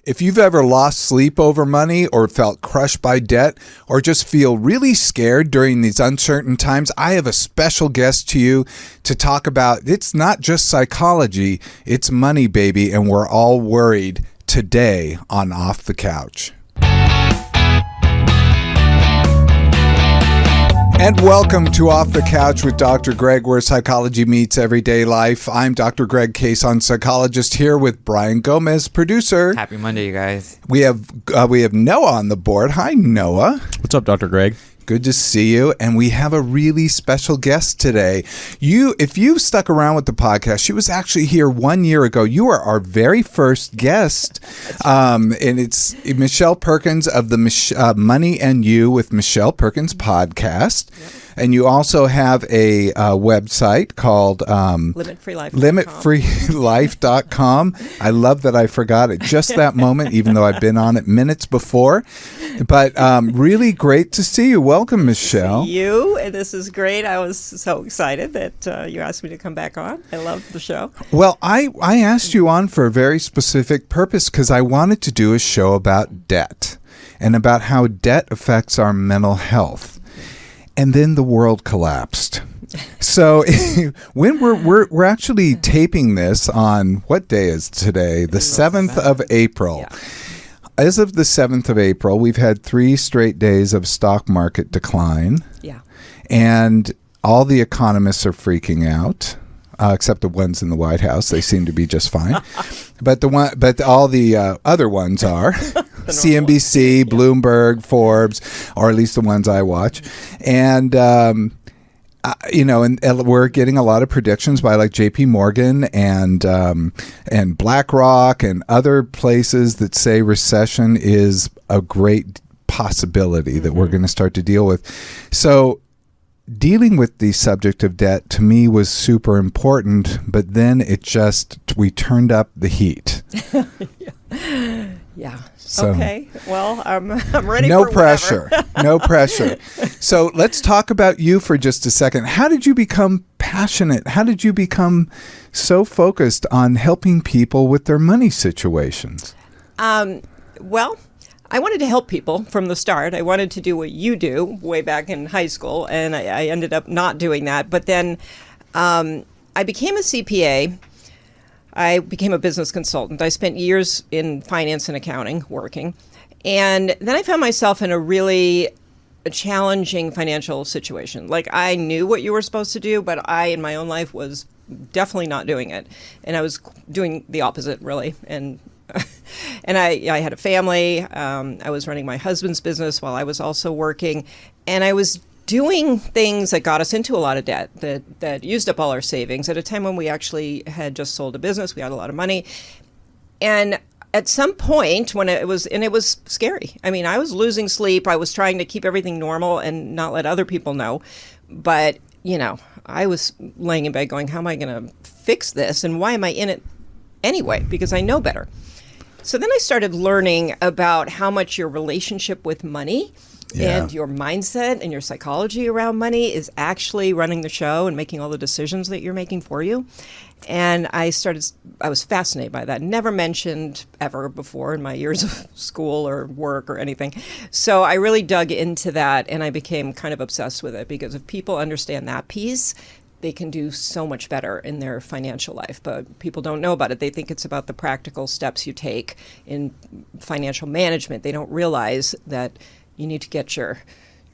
If you've ever lost sleep over money or felt crushed by debt or just feel really scared during these uncertain times, I have a special guest to you to talk about. It's not just psychology, it's money, baby, and we're all worried today on Off the Couch. And welcome to Off the Couch with Dr. Greg, where psychology meets everyday life. I'm Dr. Greg Cason, psychologist, here with Brian Gomez, producer. Happy Monday, you guys. We have Noah on the board. Hi, Noah. What's up, Dr. Greg? Good to see you. And we have a really special guest today. If you stuck around with the podcast, she was actually here 1 year ago. You are our very first guest. And it's Michelle Perkins of the Money and You with Michelle Perkins podcast. Yep. And you also have a website called limitfreelife.com. I love that I forgot it just that moment, even though I've been on it minutes before. But really great to see you. Welcome, Michelle. See you. And this is great. I was so excited that you asked me to come back on. I love the show. Well, I asked you on for a very specific purpose because I wanted to do a show about debt and about how debt affects our mental health. And then the world collapsed. So when we're actually taping this on, what day is today? The 7th of April. Yeah. As of the 7th of April, we've had 3 straight days of stock market decline. Yeah. And all the economists are freaking out. Except the ones in the White House, they seem to be just fine. But all the other ones are CNBC, Bloomberg, Forbes, or at least the ones I watch, and and we're getting a lot of predictions by like J.P. Morgan and BlackRock and other places that say recession is a great possibility that we're going to start to deal with. So dealing with the subject of debt to me was super important, but then we turned up the heat. Yeah. So, okay. Well, I'm ready. No pressure. No pressure. So let's talk about you for just a second. How did you become passionate? How did you become so focused on helping people with their money situations? Well, I wanted to help people from the start. I wanted to do what you do way back in high school, and I ended up not doing that. But then I became a CPA. I became a business consultant. I spent years in finance and accounting working. And then I found myself in a really challenging financial situation. Like, I knew what you were supposed to do, but I, in my own life, was definitely not doing it. And I was doing the opposite, really. And I had a family. I was running my husband's business while I was also working. And I was doing things that got us into a lot of debt, that used up all our savings at a time when we actually had just sold a business. We had a lot of money. And at some point it was scary. I mean, I was losing sleep. I was trying to keep everything normal and not let other people know. But, I was laying in bed going, how am I going to fix this? And why am I in it anyway? Because I know better. So then I started learning about how much your relationship with money and your mindset and your psychology around money is actually running the show and making all the decisions that you're making for you. And I was fascinated by that. Never mentioned ever before in my years of school or work or anything. So I really dug into that, and I became kind of obsessed with it, because if people understand that piece, they can do so much better in their financial life. But people don't know about it. They think it's about the practical steps you take in financial management. They don't realize that you need to get your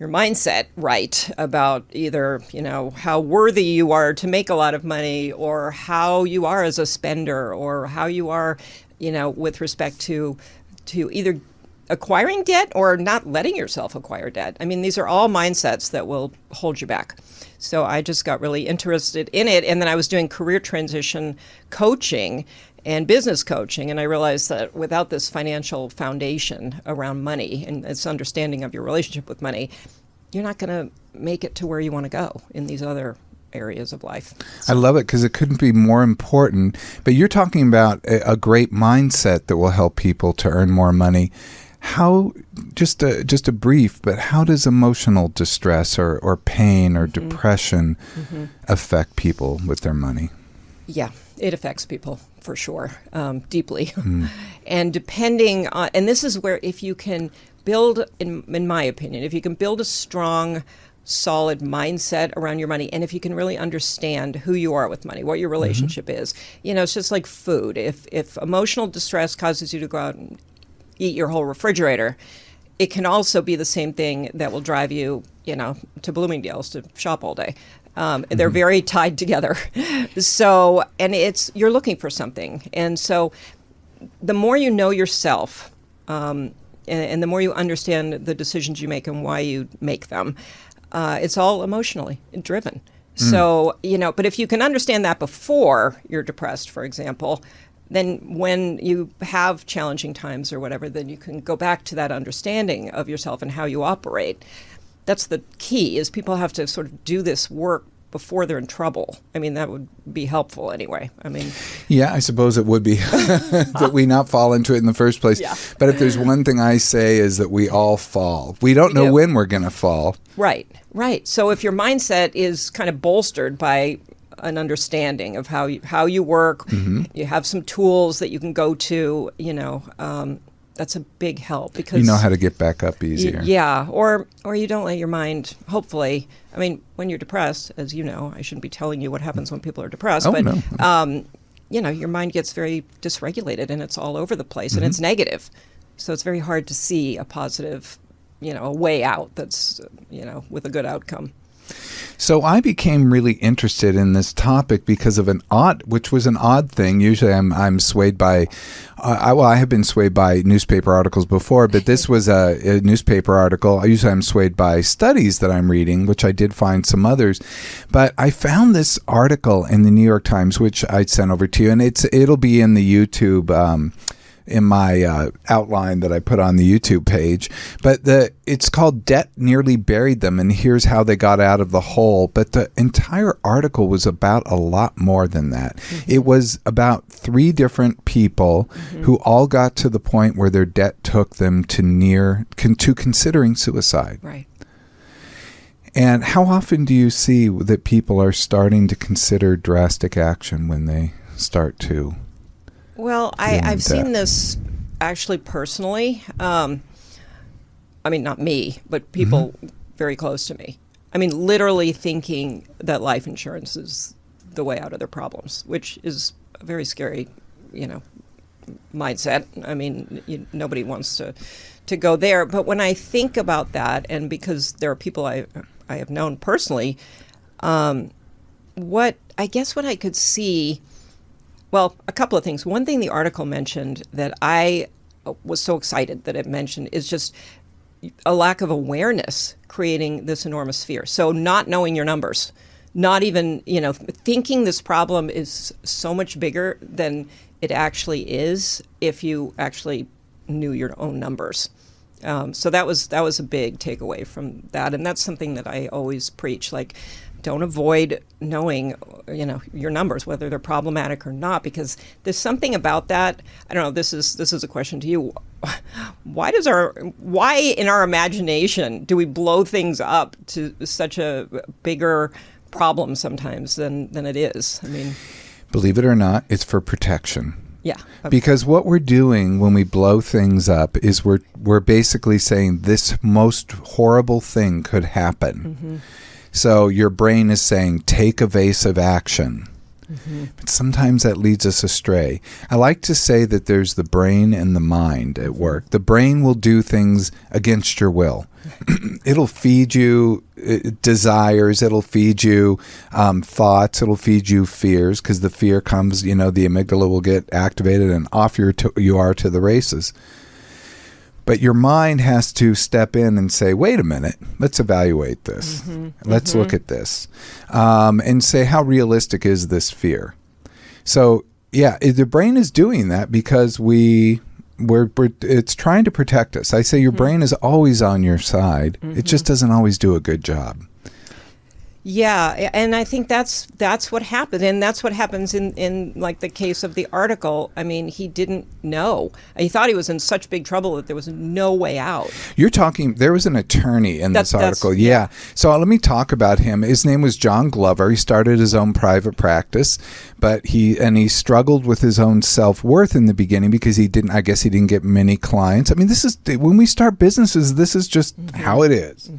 mindset right about either, how worthy you are to make a lot of money, or how you are as a spender, or how you are, with respect to either acquiring debt or not letting yourself acquire debt. I mean, these are all mindsets that will hold you back. So I just got really interested in it. And then I was doing career transition coaching and business coaching. And I realized that without this financial foundation around money and this understanding of your relationship with money, you're not going to make it to where you want to go in these other areas of life. I love it because it couldn't be more important. But you're talking about a great mindset that will help people to earn more money. How, just a brief, but how does emotional distress or pain or depression affect people with their money? Yeah, It affects people for sure, deeply. And depending on, and this is where if you can build, in my opinion, if you can build a strong, solid mindset around your money, and if you can really understand who you are with money, what your relationship is, it's just like food. If emotional distress causes you to go out and eat your whole refrigerator, it can also be the same thing that will drive you, to Bloomingdale's to shop all day. They're very tied together. So, and you're looking for something. And so the more you know yourself, and the more you understand the decisions you make and why you make them, it's all emotionally driven. So, but if you can understand that before you're depressed, for example, then when you have challenging times or whatever, then you can go back to that understanding of yourself and how you operate. That's the key, is people have to sort of do this work before they're in trouble. I mean, that would be helpful anyway. Yeah, I suppose it would be that we not fall into it in the first place. Yeah. But if there's one thing I say is that we all fall. We don't know when we're going to fall. Right. So if your mindset is kind of bolstered by an understanding of how you work, you have some tools that you can go to, that's a big help, because you know how to get back up easier. Or you don't let your mind, hopefully, when you're depressed, as you know, I shouldn't be telling you what happens when people are depressed, No. Your mind gets very dysregulated and it's all over the place and it's negative. So it's very hard to see a positive, a way out that's, with a good outcome. So I became really interested in this topic because of which was an odd thing. Usually I'm swayed by, I have been swayed by newspaper articles before, but this was a newspaper article. Usually I'm swayed by studies that I'm reading, which I did find some others. But I found this article in the New York Times, which I sent over to you, and it'll be in the YouTube in my outline that I put on the YouTube page. But it's called Debt Nearly Buried Them, and here's how they got out of the hole. But the entire article was about a lot more than that. It was about 3 different people who all got to the point where their debt took them to considering suicide. Right. And how often do you see that people are starting to consider drastic action when they start to? Well, I've seen this actually personally. Not me, but people very close to me. Literally thinking that life insurance is the way out of their problems, which is a very scary, mindset. Nobody wants to go there. But when I think about that, and because there are people I have known personally, what I could see. Well, a couple of things. One thing the article mentioned that I was so excited that it mentioned is just a lack of awareness creating this enormous fear. So not knowing your numbers, not even, thinking this problem is so much bigger than it actually is if you actually knew your own numbers. So that was a big takeaway from that. And that's something that I always preach, like, don't avoid knowing, your numbers, whether they're problematic or not, because there's something about that. I don't know. This is a question to you. Why in our imagination do we blow things up to such a bigger problem sometimes than it is? Believe it or not, it's for protection. Yeah. Because what we're doing when we blow things up is we're basically saying this most horrible thing could happen. So your brain is saying, take evasive action. But sometimes that leads us astray. I like to say that there's the brain and the mind at work. The brain will do things against your will. It'll feed you desires. It'll feed you thoughts. It'll feed you fears, because the fear comes, the amygdala will get activated and off you are to the races. But your mind has to step in and say, wait a minute, let's evaluate this. Let's look at this and say, how realistic is this fear? So, yeah, the brain is doing that because it's trying to protect us. I say your brain is always on your side. It just doesn't always do a good job. Yeah, and I think that's what happened, and that's what happens in like the case of the article. I mean, he didn't know. He thought he was in such big trouble that there was no way out. You're talking, there was an attorney in this article. Yeah. So let me talk about him. His name was John Glover. He started his own private practice, but he struggled with his own self-worth in the beginning because he didn't get many clients. I mean, this is, when we start businesses, this is just how it is.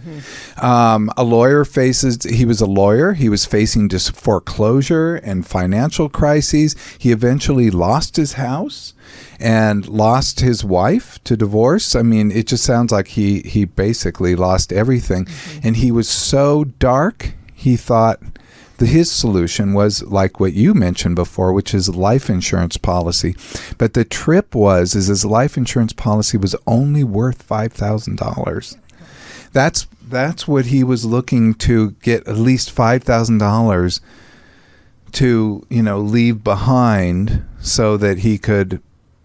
A lawyer he was a lawyer. He was facing just foreclosure and financial crises. He eventually lost his house and lost his wife to divorce. I mean, it just sounds like he basically lost everything. And he was so dark, he thought his solution was like what you mentioned before, which is life insurance policy. But the trip is his life insurance policy was only worth $5,000. That's what he was looking to get, at least $5,000 to, leave behind so that he could,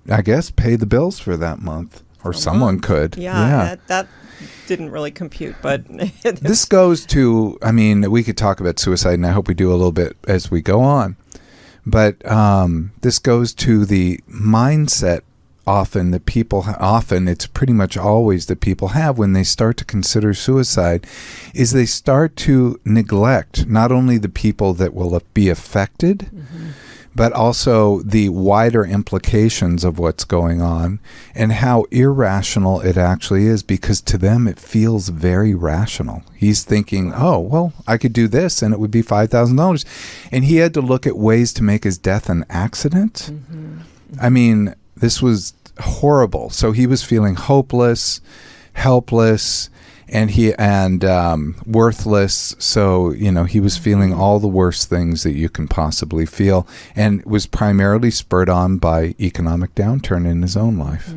I guess, pay the bills for that month, or someone could. Yeah. That didn't really compute, but this goes to, I mean, we could talk about suicide, and I hope we do a little bit as we go on, but this goes to the mindset often it's pretty much always that people have when they start to consider suicide, is they start to neglect not only the people that will be affected, but also the wider implications of what's going on and how irrational it actually is, because to them it feels very rational. He's thinking, oh, well, I could do this and it would be $5,000. And he had to look at ways to make his death an accident. I mean, this was horrible. So he was feeling hopeless, helpless, and worthless. So, he was feeling all the worst things that you can possibly feel, and was primarily spurred on by economic downturn in his own life.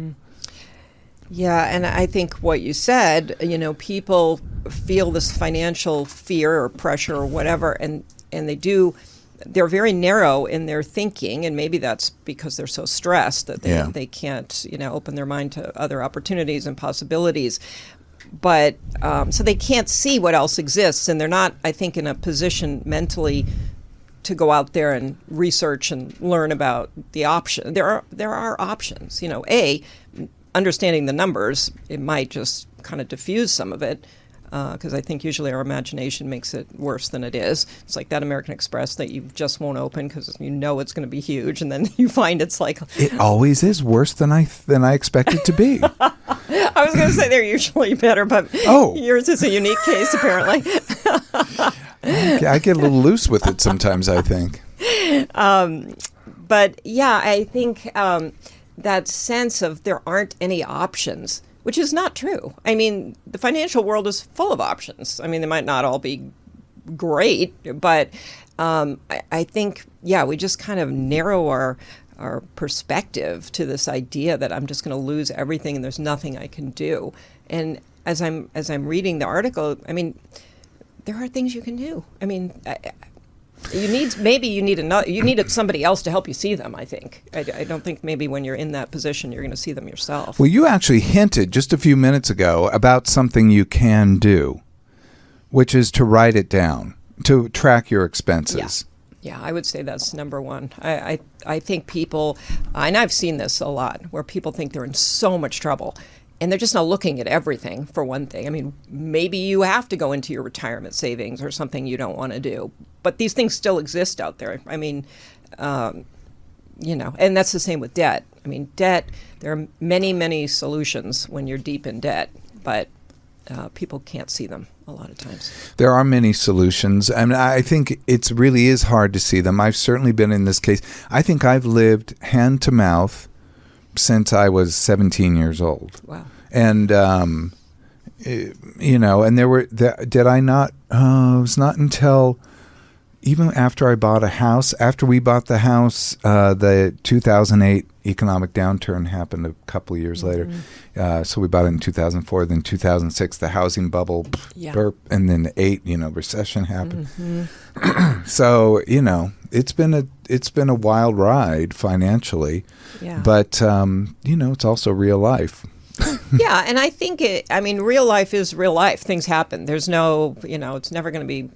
Yeah, and I think what you said, people feel this financial fear or pressure or whatever, and they're very narrow in their thinking, and maybe that's because they're so stressed that they can't, open their mind to other opportunities and possibilities. But so they can't see what else exists, and they're not, I think, in a position mentally to go out there and research and learn about the option. There are options. Understanding the numbers, it might just kind of diffuse some of it. Because I think usually our imagination makes it worse than it is. It's like that American Express that you just won't open because it's going to be huge, and then you find it's like it always is worse than I expect it to be. I was going to say they're usually better, but yours is a unique case apparently. I get a little loose with it sometimes, I think. But yeah, I think that sense of there aren't any options, which is not true. I mean, the financial world is full of options. I mean, they might not all be great, but I think, we just kind of narrow our perspective to this idea that I'm just going to lose everything and there's nothing I can do. And as I'm reading the article, I mean, there are things you can do. I mean, you needed somebody else to help you see them, I think. I don't think maybe when you're in that position you're going to see them yourself. Well, you actually hinted just a few minutes ago about something you can do, which is to write it down, to track your expenses. Yeah, I would say that's number one. I think people, and I've seen this a lot, where people think they're in so much trouble, and they're just not looking at everything, for one thing. I mean, maybe you have to go into your retirement savings or something you don't want to do. But these things still exist out there. I mean, and that's the same with debt. I mean, debt, there are many, many solutions when you're deep in debt, but people can't see them a lot of times. There are many solutions, and I think it really is hard to see them. I've certainly been in this case. I think I've lived hand to mouth since I was 17 years old. Wow. And, and did I not, it was not until even after I bought a house, after we bought the house, the 2008 economic downturn happened a couple of years later. So we bought it in 2004, then 2006, the housing bubble, burp, and then the 2008, recession happened. So, it's been a wild ride financially, but, it's also real life. Yeah, and I think real life is real life. Things happen. There's no, it's never going to be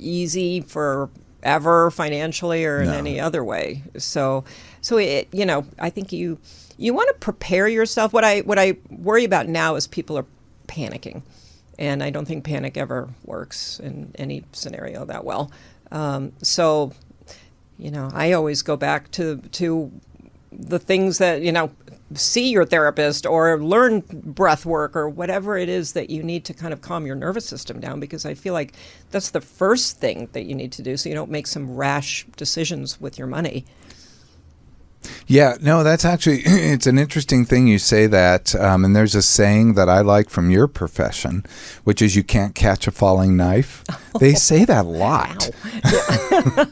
easy forever financially or in No. any other way. So it, I think you want to prepare yourself. What I worry about now is people are panicking, and I don't think panic ever works in any scenario that well. So I always go back to the things that, see your therapist or learn breath work or whatever it is that you need to kind of calm your nervous system down, because I feel like that's the first thing that you need to do so you don't make some rash decisions with your money. Yeah, no, that's actually, it's an interesting thing you say that. And there's a saying that I like from your profession, which is you can't catch a falling knife. They say that a lot. Wow.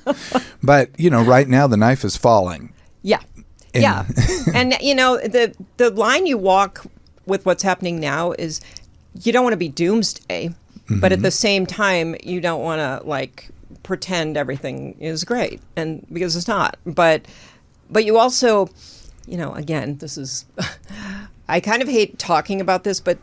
But, right now the knife is falling. Yeah. Yeah. And, the line you walk with what's happening now is you don't want to be doomsday, but at the same time, you don't want to pretend everything is great, and because it's not. But you also, again, this is, I kind of hate talking about this, but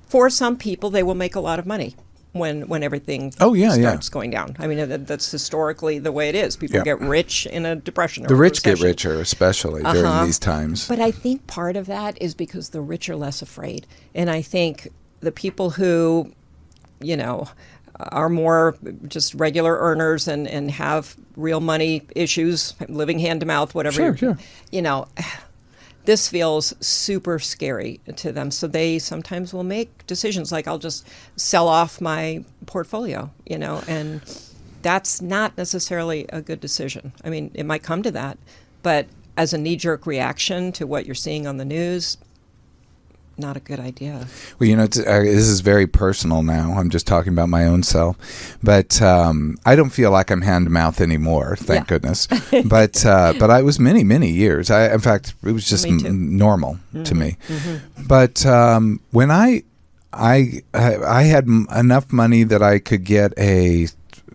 for some people, they will make a lot of money when everything starts going down. I mean, that's historically the way it is. People get rich in a depression or the a rich recession. get richer, especially during these times. But I think part of that is because the rich are less afraid. And I think the people who, are more just regular earners and have real money issues, living hand to mouth, whatever, Sure. This feels super scary to them. So they sometimes will make decisions like, I'll just sell off my portfolio, and that's not necessarily a good decision. I mean, it might come to that, but as a knee-jerk reaction to what you're seeing on the news, not a good idea. Well, this is very personal now. I'm just talking about my own self. But I don't feel like I'm hand to mouth anymore, thank goodness. But I was many, many years. In fact, it was just normal to me. But when I had enough money that I could get an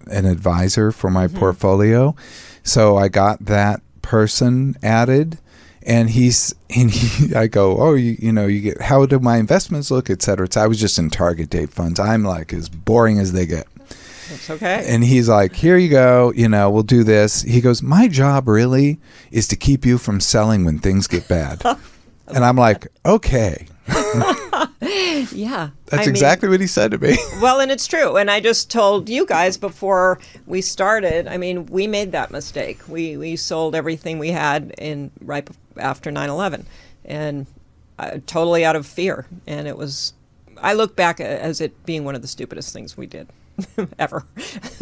advisor for my portfolio. So I got that person added. And I go, oh, you get, how do my investments look, et cetera. I was just in target date funds. I'm like as boring as they get. That's okay. And he's like, here you go, we'll do this. He goes, my job really is to keep you from selling when things get bad. And I'm like, okay. Yeah. That's exactly what he said to me. Well, and it's true. And I just told you guys before we started, we made that mistake. We sold everything we had right after 9/11, and totally out of fear. And I look back as it being one of the stupidest things we did ever.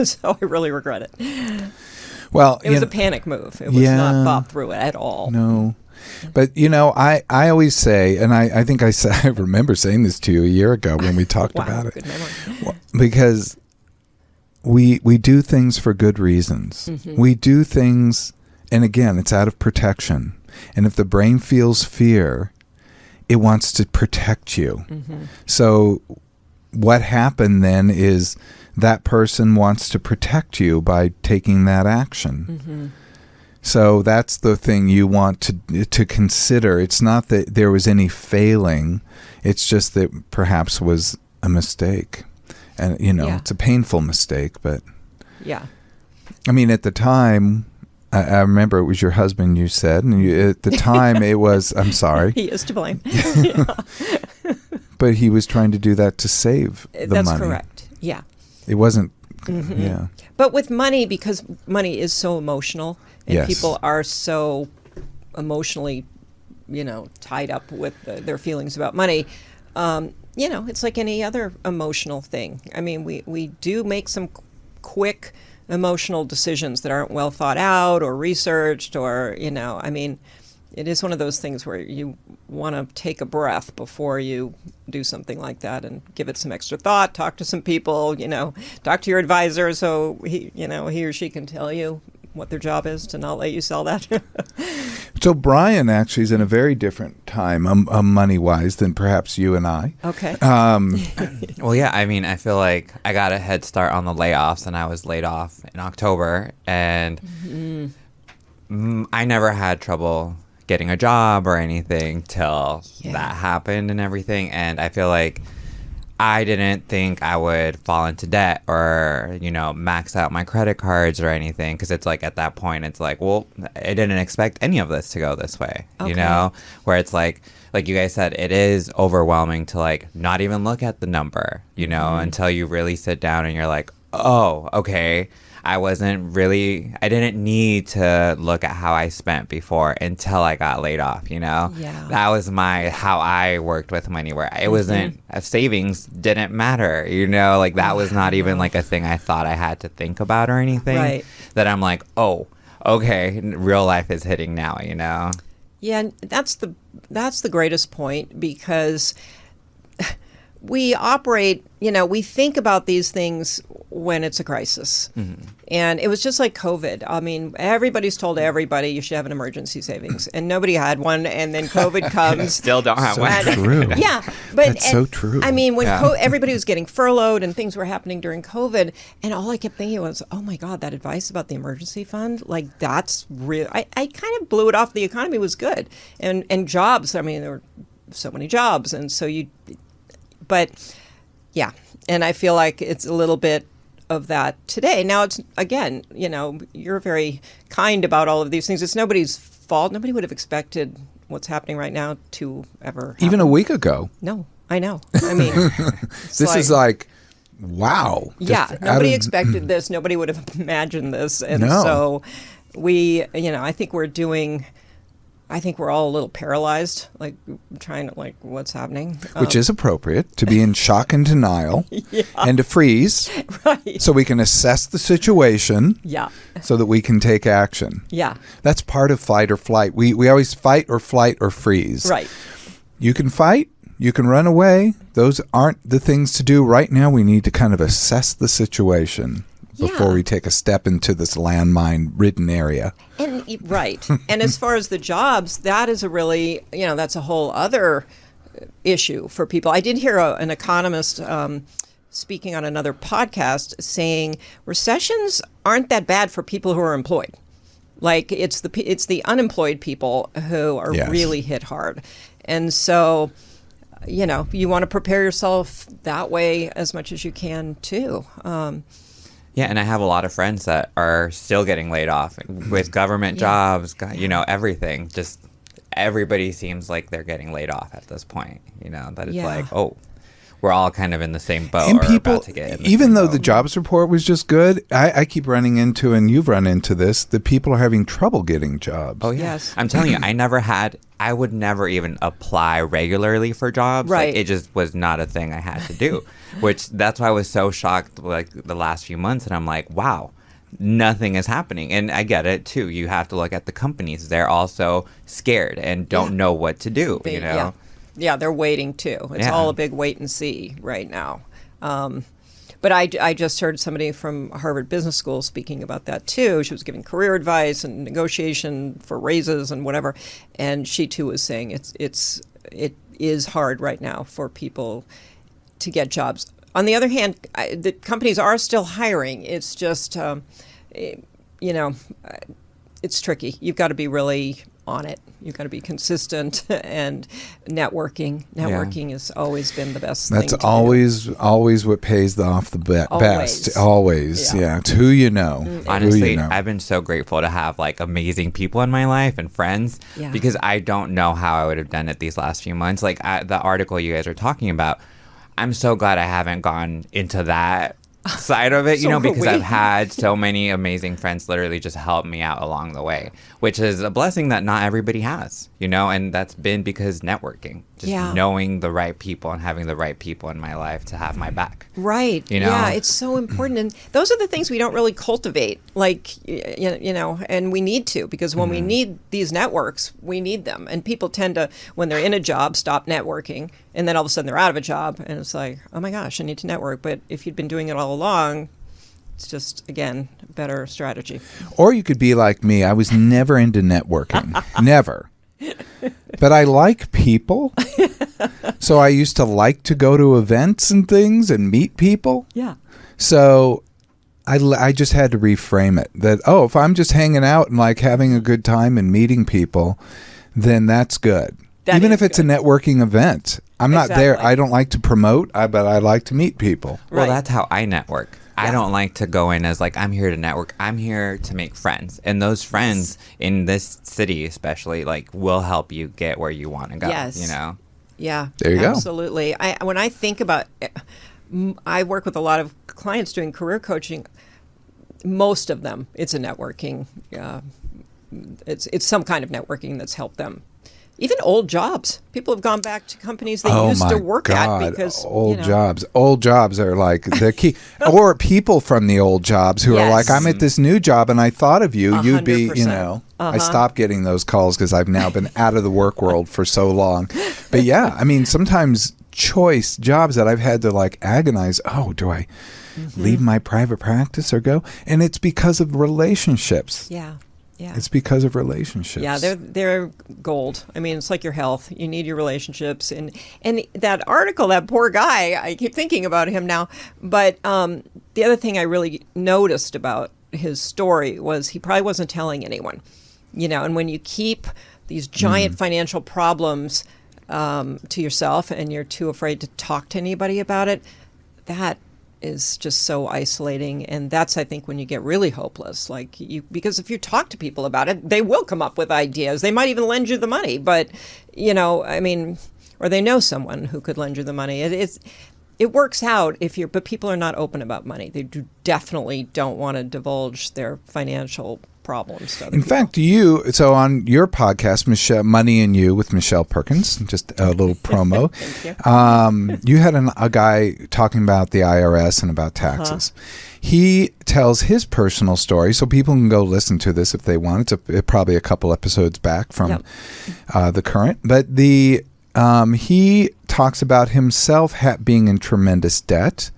So I really regret it. Well, it was a panic move. It was not thought through at all. No. But, I always say, and I think I remember saying this to you a year ago when we talked about it. Good memory. Well, because we do things for good reasons. We do things, and again, it's out of protection. And if the brain feels fear, it wants to protect you. So what happened then is that person wants to protect you by taking that action. So that's the thing you want to consider. It's not that there was any failing. It's just that perhaps was a mistake. And, it's a painful mistake. But, yeah. At the time, I remember it was your husband, you said. And at the time, it was, I'm sorry. He is to blame. But he was trying to do that to save the money. That's correct. Yeah. It wasn't, yeah. But with money, because money is so emotional, and people are so emotionally, tied up with their feelings about money, it's like any other emotional thing. We do make some quick emotional decisions that aren't well thought out or researched or, it is one of those things where you want to take a breath before you do something like that and give it some extra thought, talk to some people, talk to your advisor so he or she can tell you what their job is to not let you sell that. So Brian actually is in a very different time money-wise than perhaps you and I. Okay. Well, yeah, I feel like I got a head start on the layoffs, and I was laid off in October, and I never had trouble getting a job or anything till that happened and everything. And I feel like I didn't think I would fall into debt or, max out my credit cards or anything. Because it's like at that point, it's like, well, I didn't expect any of this to go this way, where it's like you guys said, it is overwhelming to like not even look at the number, until you really sit down and you're like, oh, okay. I didn't need to look at how I spent before until I got laid off, Yeah. That was how I worked with money, where it wasn't, savings didn't matter, like that was not even like a thing I thought I had to think about or anything. Right. That I'm like, oh, okay, real life is hitting now, Yeah, and that's the greatest point, because we operate, we think about these things when it's a crisis. Mm-hmm. And it was just like COVID. I mean, everybody's told everybody you should have an emergency savings, and nobody had one. And then COVID comes. Still don't have one. True. Yeah. But That's so true. I mean, when everybody was getting furloughed and things were happening during COVID, and all I kept thinking was, oh my God, that advice about the emergency fund, like that's real. I kind of blew it off. The economy was good. And jobs, I mean, there were so many jobs. And so but yeah, and I feel like it's a little bit of that today. Now it's, again, you're very kind about all of these things. It's nobody's fault. Nobody would have expected what's happening right now to ever happen. Even a week ago. No, I know. I mean, this is like, wow. Yeah, nobody expected this. Nobody would have imagined this. And so I think we're all a little paralyzed, like trying to, like, what's happening. Which is appropriate, to be in shock and denial and to freeze. Right. So we can assess the situation. Yeah. So that we can take action. Yeah. That's part of fight or flight. We always fight or flight or freeze. Right. You can fight. You can run away. Those aren't the things to do. Right now, we need to kind of assess the situation before we take a step into this landmine-ridden area. And right. And as far as the jobs, that is a really, that's a whole other issue for people. I did hear an economist speaking on another podcast saying recessions aren't that bad for people who are employed. Like it's the unemployed people who are really hit hard. And so, you want to prepare yourself that way as much as you can too. Yeah, and I have a lot of friends that are still getting laid off with government jobs, everything. Just everybody seems like they're getting laid off at this point, that it's like, oh, we're all kind of in the same boat. And people, about to get in the even same though boat. the jobs report was just good, I keep running into, and you've run into this, that people are having trouble getting jobs. Oh, yeah. Yes. I'm telling you, I would never even apply regularly for jobs. Right. Like, it just was not a thing I had to do, which that's why I was so shocked like the last few months. And I'm like, wow, nothing is happening. And I get it, too. You have to look at the companies. They're also scared and don't know what to do, Yeah, they're waiting too. It's all a big wait and see right now. But I just heard somebody from Harvard Business School speaking about that too. She was giving career advice and negotiation for raises and whatever, and she too was saying it is hard right now for people to get jobs. On the other hand, the companies are still hiring. It's just it's tricky. You've got to be really on it. You've got to be consistent, and networking. Networking has always been the best thing That's to always what pays off the best. Always. Yeah. It's who you know. Honestly, I've been so grateful to have like amazing people in my life and friends because I don't know how I would have done it these last few months. Like the article you guys are talking about, I'm so glad I haven't gone into that side of it, because I've had so many amazing friends literally just help me out along the way, which is a blessing that not everybody has, and that's been because networking, just knowing the right people and having the right people in my life to have my back. Right. Yeah, it's so important. And those are the things we don't really cultivate, like, and we need to, because when we need these networks, we need them. And people tend to, when they're in a job, stop networking. And then all of a sudden they're out of a job. And it's like, oh my gosh, I need to network. But if you'd been doing it all along, it's just, again, a better strategy. Or you could be like me. I was never into networking. Never. But I like people. So I used to like to go to events and things and meet people. Yeah. So I just had to reframe it that, if I'm just hanging out and like having a good time and meeting people, then that's good. Even if it's a networking event. I'm not there. I don't like to promote, but I like to meet people. Well, that's how I network. I don't like to go in as like, I'm here to network. I'm here to make friends. And those friends in this city especially, like, will help you get where you want to go, you know? Yeah. There you go. Absolutely. When I think about I work with a lot of clients doing career coaching. Most of them, it's a networking. It's some kind of networking that's helped them. Even old jobs. People have gone back to companies they used to work at because old jobs are like the key. Or people from the old jobs who are like, I'm at this new job and I thought of you. 100%. You'd be, you know. I stopped getting those calls because I've now been out of the work world for so long. But yeah, I mean, sometimes choice jobs that I've had to like agonize. Oh, do I leave my private practice or go? And it's because of relationships. Yeah. Yeah. It's because of relationships. Yeah, they're gold. I mean, it's like your health. You need your relationships. And that article, that poor guy, I keep thinking about him now. But the other thing I really noticed about his story was he probably wasn't telling anyone. You know, and when you keep these giant financial problems to yourself and you're too afraid to talk to anybody about it, that is just so isolating. And that's, I think, when you get really hopeless. Because if you talk to people about it, they will come up with ideas. They might even lend you the money. But, you know, I mean, or they know someone who could lend you the money. It works out but people are not open about money. They definitely don't want to divulge their financial problems to other people. Fact, so on your podcast, Michelle, Money and You with Michelle Perkins, just a little promo. Thank you. You had a guy talking about the IRS and about taxes. He tells his personal story, so people can go listen to this if they want. It's probably a couple episodes back from the current. But he talks about himself being in tremendous debt,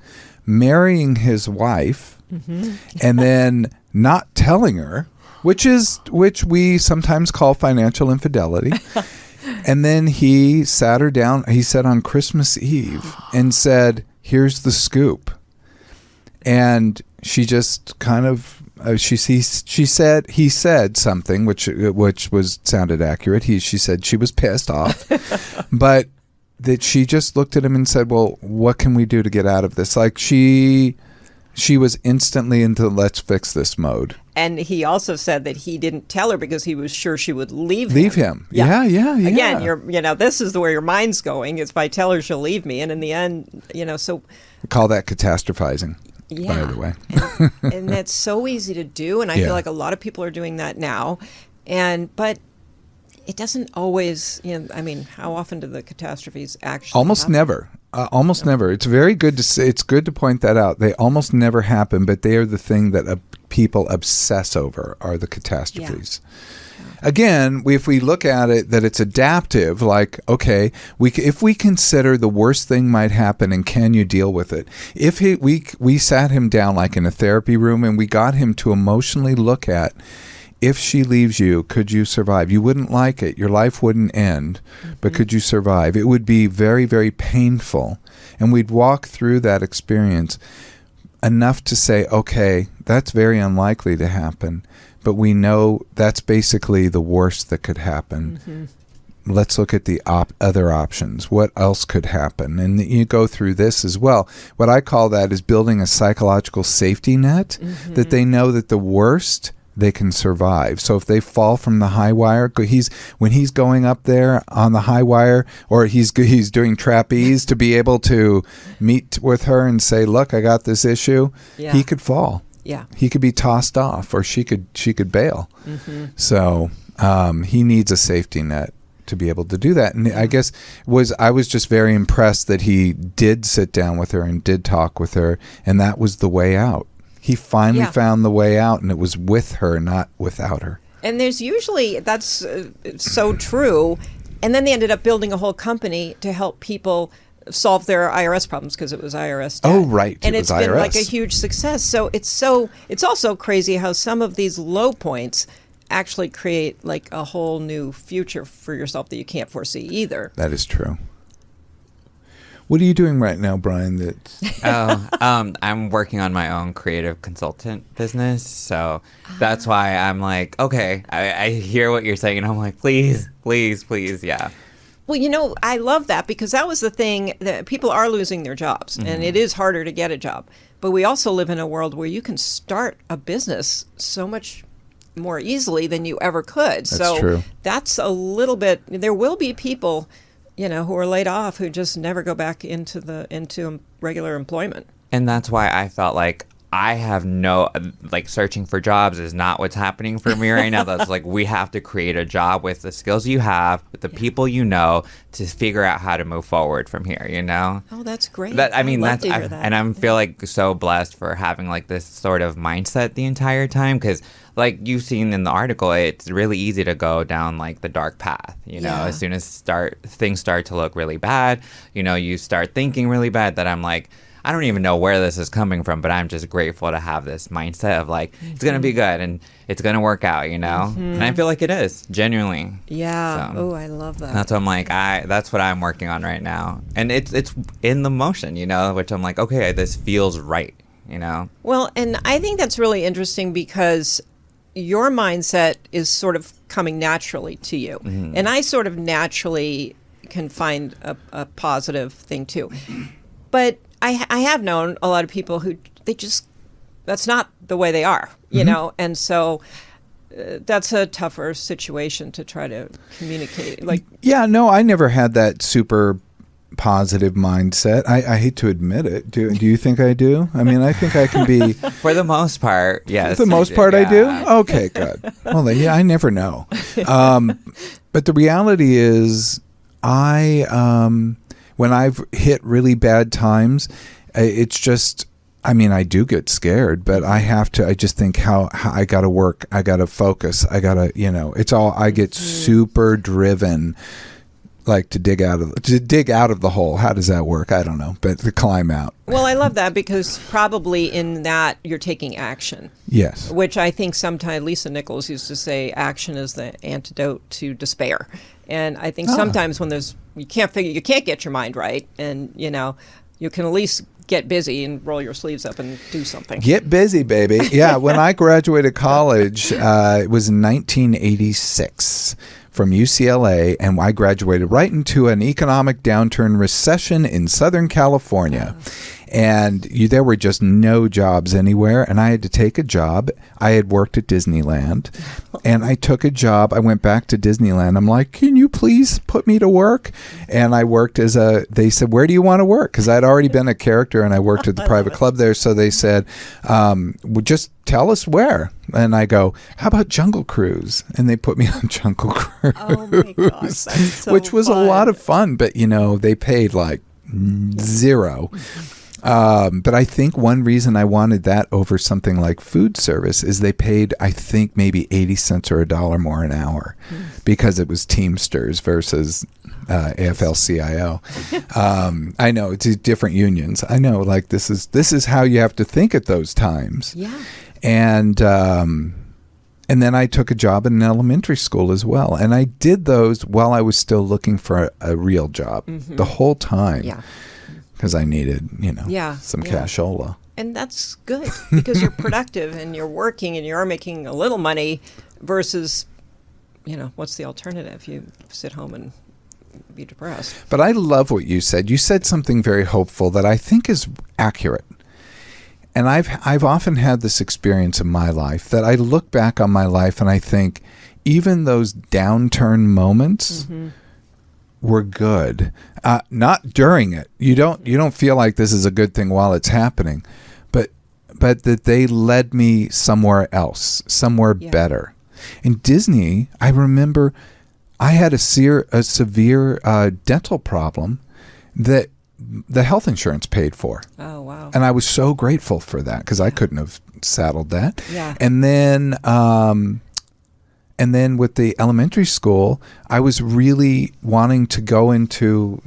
marrying his wife, and then not telling her, which we sometimes call financial infidelity. And then he sat her down, he said on Christmas Eve, and said, here's the scoop. And she just kind of, he said something which sounded accurate. She said she was pissed off, but that she just looked at him and said, well, what can we do to get out of this? Like she was instantly into let's fix this mode. And he also said that he didn't tell her because he was sure she would leave him. Yeah. Again, this is where your mind's going. If I tell her, she'll leave me. And in the end, so... We call that catastrophizing, by the way. and that's so easy to do. And I feel like a lot of people are doing that now. But it doesn't always, how often do the catastrophes actually Almost happen? Never. Almost never. It's very good to say. It's good to point that out. They almost never happen, but they are the thing that people obsess over are the catastrophes. Yeah. Again, if we look at it that it's adaptive, like, okay, if we consider the worst thing might happen and can you deal with it? If we sat him down like in a therapy room and we got him to emotionally look at, if she leaves you, could you survive? You wouldn't like it. Your life wouldn't end, but could you survive? It would be very, very painful. And we'd walk through that experience enough to say, okay, that's very unlikely to happen, but we know that's basically the worst that could happen. Let's look at the other options. What else could happen? And you go through this as well. What I call that is building a psychological safety net that they know that the worst they can survive. So if they fall from the high wire, when he's going up there on the high wire, or he's doing trapeze to be able to meet with her and say, look, I got this issue, he could fall. Yeah. He could be tossed off, or she could bail. So he needs a safety net to be able to do that. And I guess I was just very impressed that he did sit down with her and did talk with her, and that was the way out. He finally found the way out, and it was with her, not without her. And there's usually, that's so true. And then they ended up building a whole company to help people solve their IRS problems because it was IRS debt. Oh, right. And it's been like a huge success. So it's also crazy how some of these low points actually create like a whole new future for yourself that you can't foresee either. That is true. What are you doing right now, Brian? I'm working on my own creative consultant business. So that's why I'm like, okay, I hear what you're saying. And I'm like, please, yeah. Well, I love that because that was the thing that people are losing their jobs and it is harder to get a job. But we also live in a world where you can start a business so much more easily than you ever could. That's true. That's a little bit, there will be people, who are laid off who just never go back into regular employment. And that's why I felt like I have searching for jobs is not what's happening for me right now. That's like, we have to create a job with the skills you have, with the people you know, to figure out how to move forward from here, Oh, that's great. I feel like so blessed for having like this sort of mindset the entire time, because like you've seen in the article, it's really easy to go down like the dark path, as soon as things start to look really bad, you start thinking really bad, that I'm like, I don't even know where this is coming from, but I'm just grateful to have this mindset of like, it's going to be good and it's going to work out, And I feel like it is, genuinely. Yeah. So, I love that. That's what I'm like, that's what I'm working on right now. And it's in the motion, which I'm like, okay, this feels right, Well, and I think that's really interesting because your mindset is sort of coming naturally to you. Mm-hmm. And I sort of naturally can find a positive thing too. But I have known a lot of people who that's not the way they are, and so that's a tougher situation to try to communicate. I never had that super positive mindset. I hate to admit it. Do you think I do? I mean, I think I can be. For the most part, yes. For the most part, I do? Okay, good. Well, I never know. But the reality is, when I've hit really bad times, it's just, I do get scared, but I just think how I got to work, I got to focus, I got to, it's all, I get super driven, like to dig out of the hole. How does that work? I don't know, but to climb out. Well, I love that because probably in that you're taking action. Yes. Which I think sometimes Lisa Nichols used to say, action is the antidote to despair. And I think sometimes when you can't get your mind right, and you can at least get busy and roll your sleeves up and do something. Get busy, baby. Yeah, when I graduated college, it was in 1986 from UCLA, and I graduated right into an economic downturn recession in Southern California. And there were just no jobs anywhere, and I had to take a job. I had worked at Disneyland, and I took a job. I went back to Disneyland. I'm like, can you please put me to work? And I worked they said, where do you want to work? Because I'd already been a character, and I worked at the private club there. So they said, well, just tell us where. And I go, how about Jungle Cruise? And they put me on Jungle Cruise. Oh, my gosh. That's so which was fun. A lot of fun, but, they paid like zero. But I think one reason I wanted that over something like food service is they paid, I think, maybe 80 cents or $1 more an hour because it was Teamsters versus AFL-CIO. I know it's different unions. I know, like this is how you have to think at those times. Yeah. And then I took a job in an elementary school as well. And I did those while I was still looking for a real job the whole time. Yeah. Because I needed, some cashola. And that's good because you're productive and you're working and you're making a little money versus, what's the alternative? You sit home and be depressed. But I love what you said. You said something very hopeful that I think is accurate. And I've often had this experience in my life that I look back on my life and I think even those downturn moments were good. Not during it. You don't feel like this is a good thing while it's happening, but that they led me somewhere else, somewhere better. In Disney, I remember I had a severe dental problem that the health insurance paid for. Oh, wow. And I was so grateful for that because I couldn't have saddled that. Yeah. And then with the elementary school, I was really wanting to go into,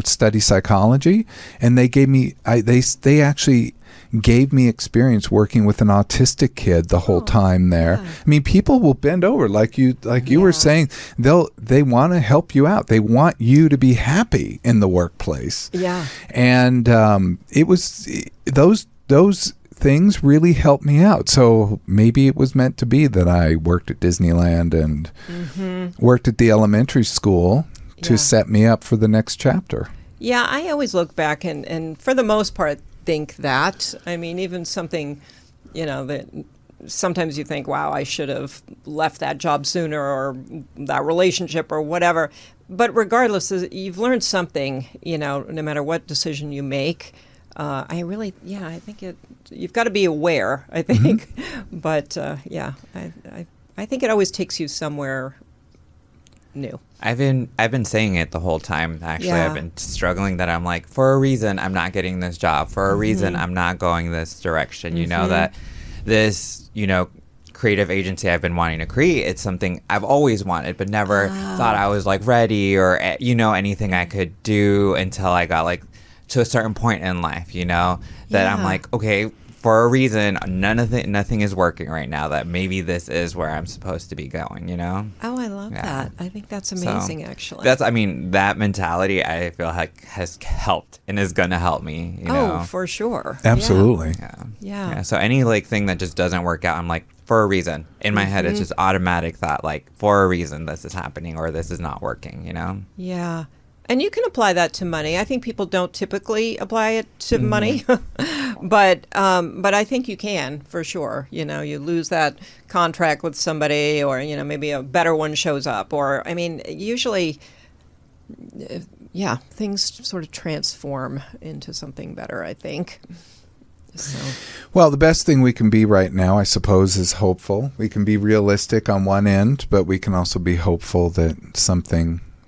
study psychology. And they gave me, they actually gave me experience working with an autistic kid the whole time there. Yeah. I mean, people will bend over like you were saying. They want to help you out. They want you to be happy in the workplace. Yeah. And it was those things really helped me out. So maybe it was meant to be that I worked at Disneyland and worked at the elementary school to set me up for the next chapter. Yeah, I always look back and for the most part think that. I mean, even something, that sometimes you think, wow, I should have left that job sooner or that relationship or whatever. But regardless, you've learned something, no matter what decision you make. I think you've got to be aware, I think. Mm-hmm. But I think it always takes you somewhere new. I've been saying it the whole time. Actually, I've been struggling that I'm like, for a reason, I'm not getting this job. For a reason, I'm not going this direction. You know, that this, creative agency I've been wanting to create, it's something I've always wanted, but never thought I was like ready or, anything I could do until I got like to a certain point in life, that I'm like, okay, for a reason, nothing is working right now, that maybe this is where I'm supposed to be going, Oh, I love that. I think that's amazing, actually. That mentality I feel like has helped and is going to help me, Oh, for sure. Absolutely. Yeah. So any thing that just doesn't work out, I'm like, for a reason. In my head, it's just automatic thought, like, for a reason this is happening or this is not working, Yeah. And you can apply that to money. I think people don't typically apply it to money, but I think you can for sure. You lose that contract with somebody, or maybe a better one shows up, or usually, things sort of transform into something better, I think. So. Well, the best thing we can be right now, I suppose, is hopeful. We can be realistic on one end, but we can also be hopeful that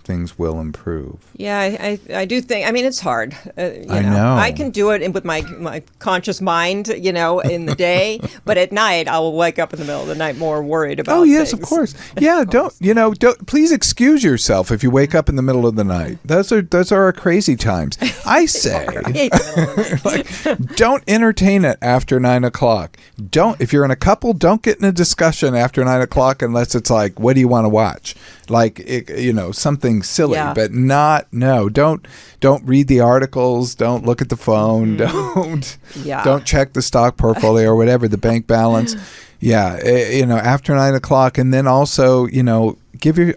things will improve. Yeah, I do think. It's hard. I know. I can do it with my conscious mind, in the day, but at night I will wake up in the middle of the night more worried about. Oh yes, things. of course. Yeah, don't please excuse yourself if you wake up in the middle of the night. Those are our crazy times. I say, don't entertain it after 9:00. If you're in a couple, don't get in a discussion after 9:00 unless it's like, what do you want to watch? Something silly, but don't read the articles, don't look at the phone, don't check the stock portfolio or whatever, the bank balance. After 9:00, and then also,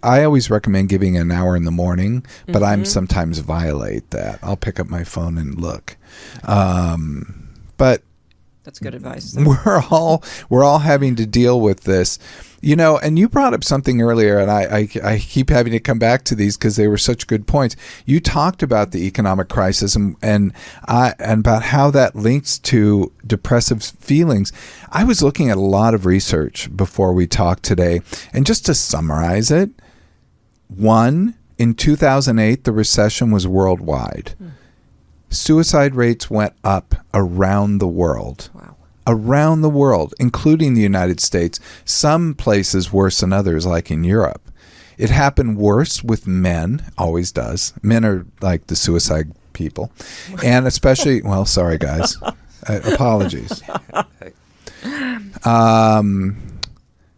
I always recommend giving an hour in the morning, but I'm sometimes violate that. I'll pick up my phone and look. But that's good advice. We're all having to deal with this. And you brought up something earlier, and I keep having to come back to these because they were such good points. You talked about the economic crisis and about how that links to depressive feelings. I was looking at a lot of research before we talked today, and just to summarize it, in 2008, the recession was worldwide. Suicide rates went up around the world. Wow. Around the world, including the United States, some places worse than others, like in Europe. It happened worse with men, always does. Men are like the suicide people. And especially, well, sorry, guys. Apologies.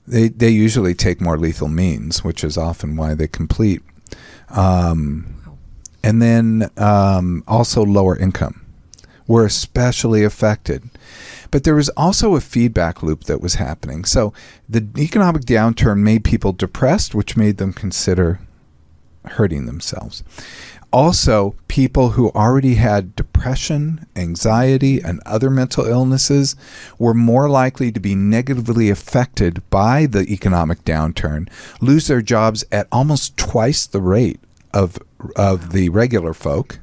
They usually take more lethal means, which is often why they complete. And then also lower income were especially affected. But there was also a feedback loop that was happening. So the economic downturn made people depressed, which made them consider hurting themselves. Also, people who already had depression, anxiety, and other mental illnesses were more likely to be negatively affected by the economic downturn, lose their jobs at almost twice the rate of the regular folk,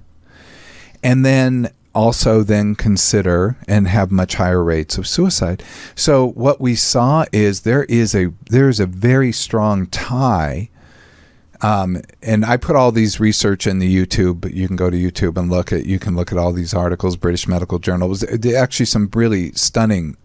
and then also then consider and have much higher rates of suicide. So what we saw is there's a very strong tie. And I put all these research in the YouTube, but you can go to YouTube and you can look at all these articles, British Medical Journal. There actually some really stunning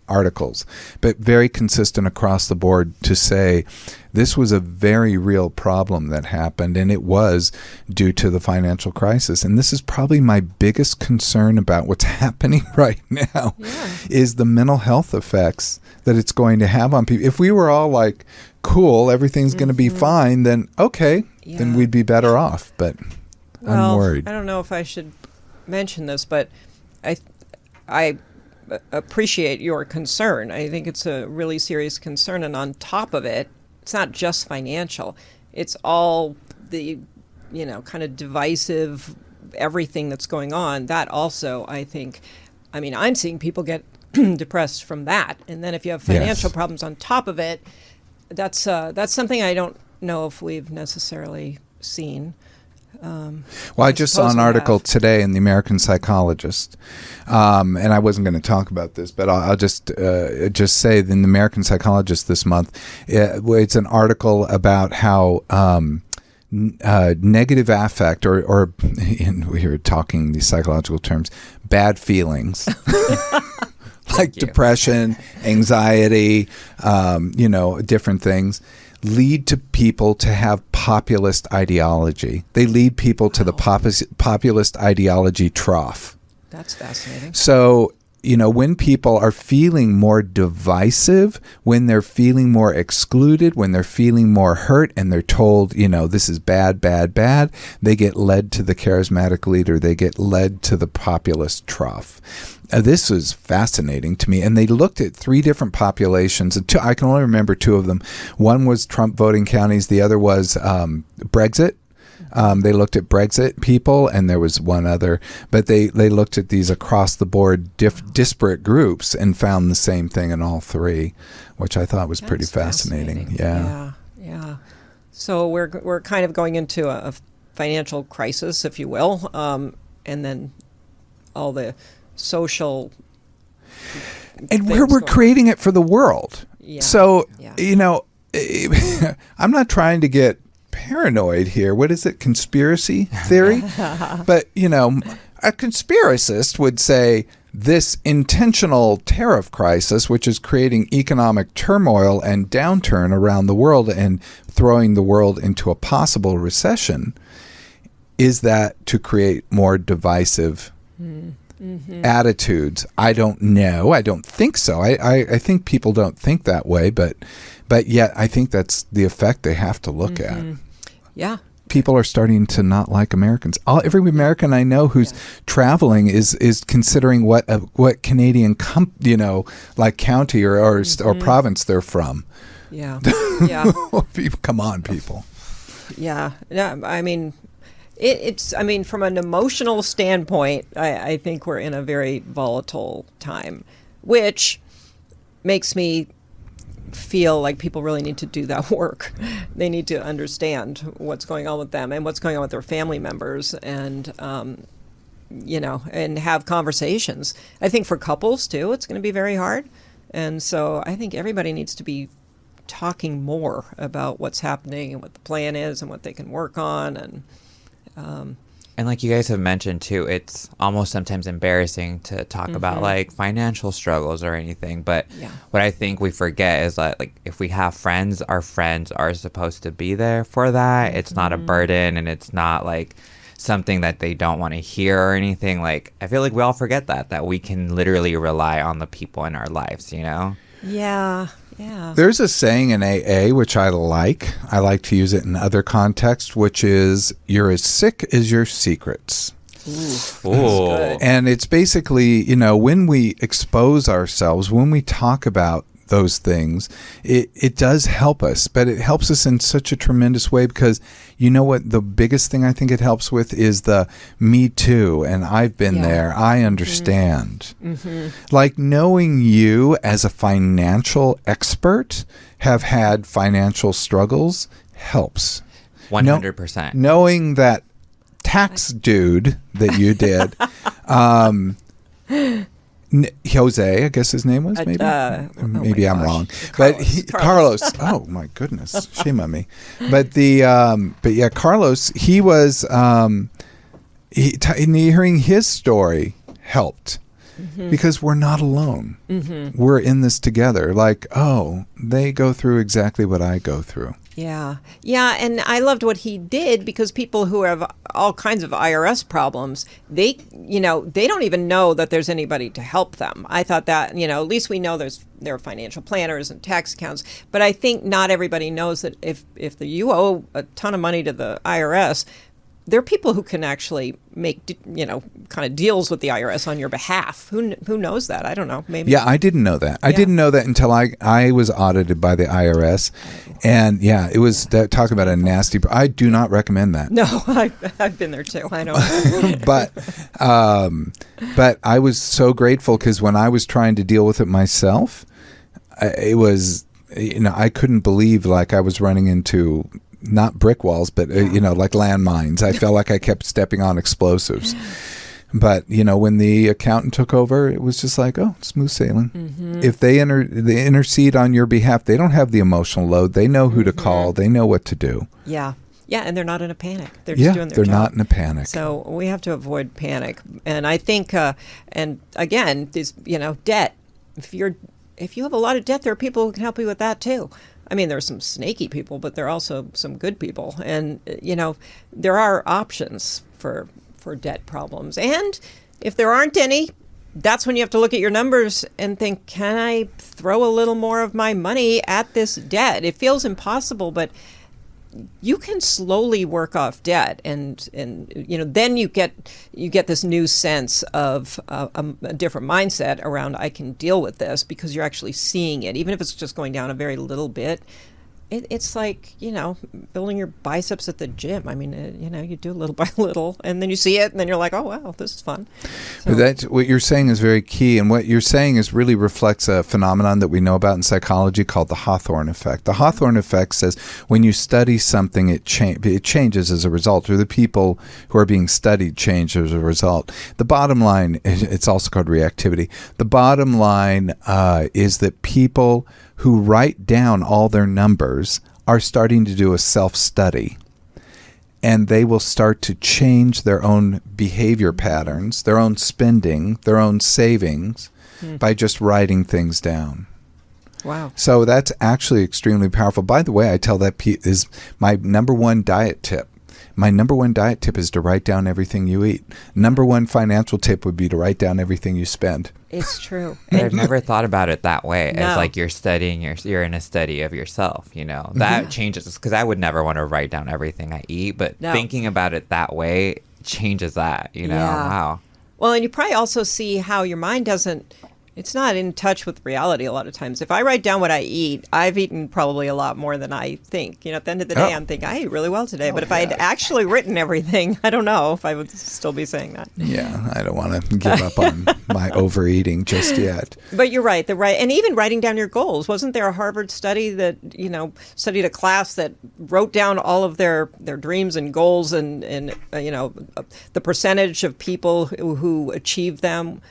articles, but very consistent across the board to say this was a very real problem that happened, and it was due to the financial crisis. And this is probably my biggest concern about what's happening right now is the mental health effects that it's going to have on people. If we were all like, cool, everything's going to be fine, then okay, then we'd be better off. But I'm worried. I don't know if I should mention this, but I appreciate your concern. I think it's a really serious concern, and on top of it, it's not just financial. It's all the kind of divisive everything that's going on, that also, I think, I'm seeing people get depressed from that. And then if you have financial problems on top of it, that's something I don't know if we've necessarily seen. Well, I just saw an article today in the American Psychologist, and I wasn't going to talk about this, but I'll just say that in the American Psychologist this month, it's an article about how negative affect, or we were talking these psychological terms, bad feelings, like depression, anxiety, different things, lead to people to have populist ideology. They lead people to the populist ideology trough. That's fascinating. So, when people are feeling more divisive, when they're feeling more excluded, when they're feeling more hurt and they're told, this is bad, bad, bad, they get led to the charismatic leader. They get led to the populist trough. This was fascinating to me. And they looked at 3 different populations. And I can only remember 2 of them. One was Trump voting counties. The other was Brexit. They looked at Brexit people, and there was one other. But they looked at these across-the-board disparate groups and found the same thing in all 3, which I thought was pretty fascinating. Yeah. So we're kind of going into a financial crisis, if you will, and then all the social, and we're creating it for the world. So I'm not trying to get paranoid here. What is it? Conspiracy theory? But a conspiracist would say this intentional tariff crisis, which is creating economic turmoil and downturn around the world and throwing the world into a possible recession, is that to create more divisive attitudes? I don't know. I don't think so. I think people don't think that way, but yet I think that's the effect they have to look at. Yeah. People are starting to not like Americans. Every American I know who's traveling is considering what Canadian like county or province they're from. Yeah. Come on, people. Yeah. It's from an emotional standpoint, I think we're in a very volatile time, which makes me feel like people really need to do that work. They need to understand what's going on with them and what's going on with their family members, and and have conversations. I think for couples too, it's going to be very hard, and so I think everybody needs to be talking more about what's happening and what the plan is and what they can work on. And like you guys have mentioned too, it's almost sometimes embarrassing to talk about like financial struggles or anything. But what I think we forget is that like if we have friends, our friends are supposed to be there for that. It's not a burden, and it's not like something that they don't want to hear or anything. Like I feel like we all forget that we can literally rely on the people in our lives, Yeah. There's a saying in AA, which I like. I like to use it in other contexts, which is, you're as sick as your secrets. Ooh. And it's basically, when we expose ourselves, when we talk about those things, it does help us, but it helps us in such a tremendous way, because what the biggest thing I think it helps with is the me too, and I've been there, I understand. Like knowing you as a financial expert have had financial struggles helps. 100%. Knowing that tax dude that you did, Jose, I guess his name was, maybe? Maybe I'm wrong. Carlos. Oh my goodness, shame on me. But Carlos, he was hearing his story helped, because we're not alone. We're in this together. Like, they go through exactly what I go through. Yeah, and I loved what he did, because people who have all kinds of IRS problems, they don't even know that there's anybody to help them. I thought that, at least we know there are financial planners and tax accounts, but I think not everybody knows that if you owe a ton of money to the IRS, there are people who can actually make, kind of deals with the IRS on your behalf. Who knows that? I don't know. Maybe. Yeah, I didn't know that. I didn't know that until I was audited by the IRS. And yeah, it was talk about a nasty. I do not recommend that. No, I've been there too. I know. But I was so grateful because when I was trying to deal with it myself, it was, I couldn't believe like I was running into not brick walls, but like landmines. I felt like I kept stepping on explosives. But when the accountant took over, it was just like, oh, smooth sailing. Mm-hmm. If they intercede on your behalf, they don't have the emotional load. They know who to call. They know what to do. Yeah. Yeah, and they're not in a panic. They're just doing their job. They're not in a panic. So we have to avoid panic. And I think, and again, this, debt. If you have a lot of debt, there are people who can help you with that too. I mean, there are some snaky people, but there are also some good people. And, there are options for debt problems. And if there aren't any, that's when you have to look at your numbers and think, can I throw a little more of my money at this debt? It feels impossible, but you can slowly work off debt, and then you get this new sense of a different mindset around, I can deal with this, because you're actually seeing it, even if it's just going down a very little bit. It's like, building your biceps at the gym. I mean, you do little by little, and then you see it, and then you're like, oh, wow, this is fun. So. That's what you're saying is very key. And what you're saying is really reflects a phenomenon that we know about in psychology called the Hawthorne effect. The Hawthorne effect says when you study something, it changes as a result, or the people who are being studied change as a result. The bottom line, it's also called reactivity. The bottom line is that people who write down all their numbers are starting to do a self-study. And they will start to change their own behavior patterns, their own spending, their own savings by just writing things down. Wow. So that's actually extremely powerful. By the way, I tell that is my number one diet tip. My number one diet tip is to write down everything you eat. Number one financial tip would be to write down everything you spend. It's true. I've never thought about it that way. No. As like you're studying, you're in a study of yourself, That changes, because I would never want to write down everything I eat, but thinking about it that way changes that, Wow. Well, and you probably also see how your mind it's not in touch with reality a lot of times. If I write down what I eat, I've eaten probably a lot more than I think. At the end of the day, I'm thinking, I ate really well today. But if I had actually written everything, I don't know if I would still be saying that. Yeah, I don't want to give up on my overeating just yet. But you're right. And even writing down your goals. Wasn't there a Harvard study that, studied a class that wrote down all of their dreams and goals and the percentage of people who achieved them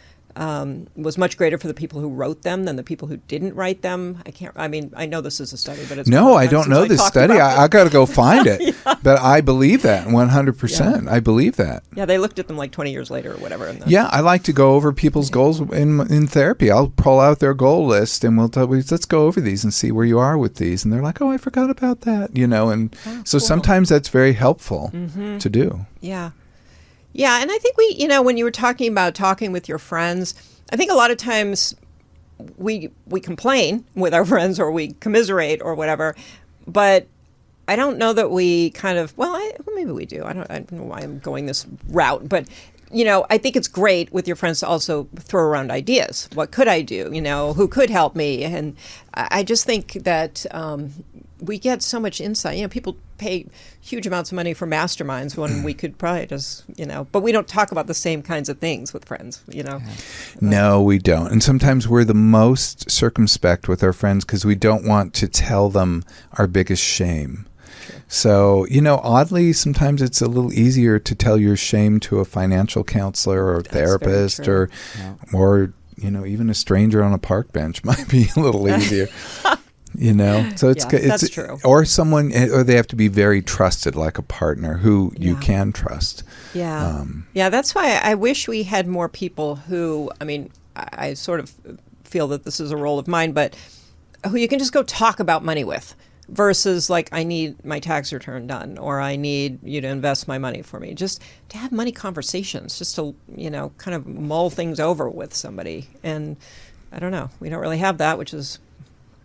was much greater for the people who wrote them than the people who didn't write them. I know this is a study, but it's no, I don't know this study. I got to go find it. Yeah. But I believe that 100%. Yeah. I believe that. Yeah, they looked at them like 20 years later or whatever. Yeah, I like to go over people's goals in therapy. I'll pull out their goal list and let's go over these and see where you are with these. And they're like, oh, I forgot about that, and so cool. Sometimes that's very helpful to do. Yeah. Yeah, and I think when you were talking about talking with your friends, I think a lot of times we complain with our friends or we commiserate or whatever, but I don't know that we kind of, maybe we do. I don't know why I'm going this route, but I think it's great with your friends to also throw around ideas. What could I do? Who could help me? And I just think that we get so much insight. People pay huge amounts of money for masterminds when we could probably just, but we don't talk about the same kinds of things with friends, No, we don't. And sometimes we're the most circumspect with our friends because we don't want to tell them our biggest shame. So, oddly, sometimes it's a little easier to tell your shame to a financial counselor or a therapist or even a stranger on a park bench might be a little easier. So it's that's true. Or they have to be very trusted, like a partner who you can trust. Yeah. That's why I wish we had more people who, I sort of feel that this is a role of mine, but who you can just go talk about money with. Versus like, I need my tax return done, or I need you to invest my money for me. Just to have money conversations, just to, kind of mull things over with somebody. And I don't know, we don't really have that, which is,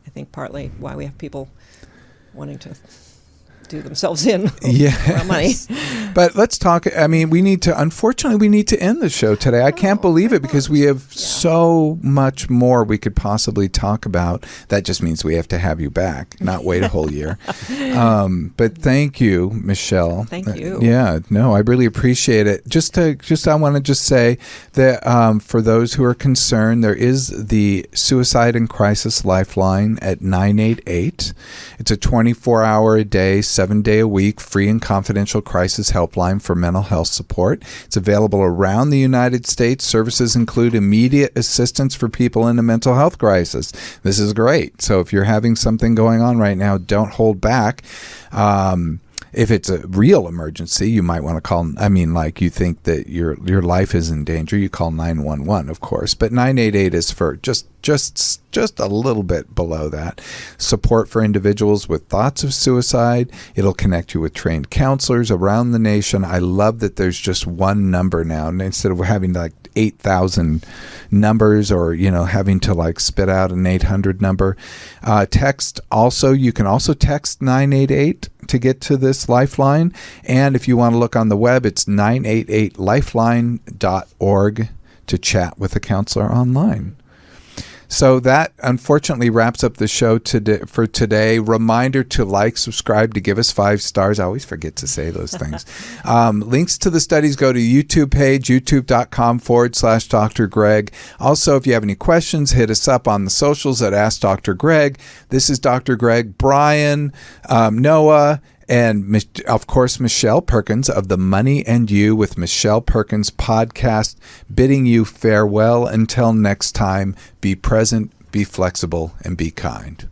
I think, partly why we have people wanting to do themselves in Yeah. money. But let's talk. I mean, unfortunately, we need to end the show today. I can't believe it because we have so much more we could possibly talk about. That just means we have to have you back, not wait a whole year. But thank you, Michelle. Thank you. Yeah, no, I really appreciate it. I want to say that for those who are concerned, there is the Suicide and Crisis Lifeline at 988. It's a 24-hour a day, 7-day a week, free and confidential crisis helpline for mental health support. It's available around the United States. Services include immediate assistance for people in a mental health crisis. This is great. So if you're having something going on right now, don't hold back. If it's a real emergency, you might want to call, you think that your life is in danger, you call 911, of course. But 988 is for just a little bit below that. Support for individuals with thoughts of suicide. It'll connect you with trained counselors around the nation. I love that there's just one number now, and instead of having 8,000 numbers or, having to spit out an 800 number. Text also, you can also text 988 to get to this lifeline. And if you want to look on the web, it's 988lifeline.org to chat with a counselor online. So that unfortunately wraps up the show for today. Reminder to subscribe, to give us 5 stars. I always forget to say those things. Links to the studies go to YouTube page, youtube.com/Dr. Greg. Also, if you have any questions, hit us up on the socials at Ask Dr. Greg. This is Dr. Greg, Brian, Noah, and of course, Michelle Perkins of the Money and You with Michelle Perkins podcast, bidding you farewell until next time. Be present, be flexible, and be kind.